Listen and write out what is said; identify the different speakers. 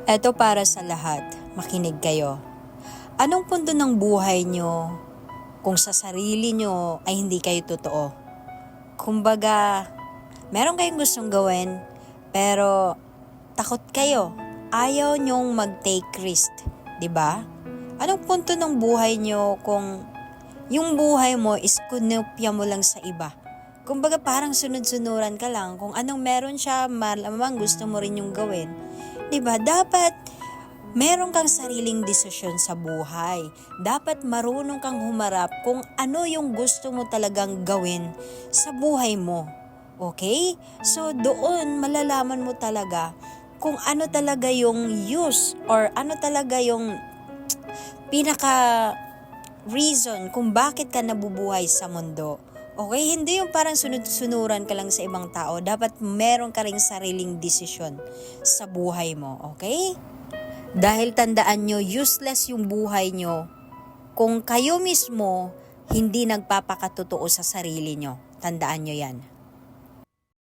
Speaker 1: Eto para sa lahat, makinig kayo. Anong punto ng buhay nyo kung sa sarili nyo ay hindi kayo totoo? Kumbaga, meron kayong gustong gawin, pero takot kayo. Ayaw nyong mag-take risk, 'di ba? Anong punto ng buhay nyo kung yung buhay mo is kunopya mo lang sa iba? Kumbaga parang sunod-sunuran ka lang. Kung anong meron siya, malamang gusto mo rin yung gawin. 'Di ba? Dapat meron kang sariling desisyon sa buhay. Dapat marunong kang humarap kung ano yung gusto mo talagang gawin sa buhay mo. Okay? So doon malalaman mo talaga kung ano talaga yung use or ano talaga yung pinaka reason kung bakit ka nabubuhay sa mundo. Okay? Hindi yung parang sunod-sunuran ka lang sa ibang tao. Dapat meron ka ring sariling desisyon sa buhay mo. Okay? Dahil tandaan nyo, useless yung buhay nyo kung kayo mismo hindi nagpapakatotoo sa sarili nyo. Tandaan nyo yan.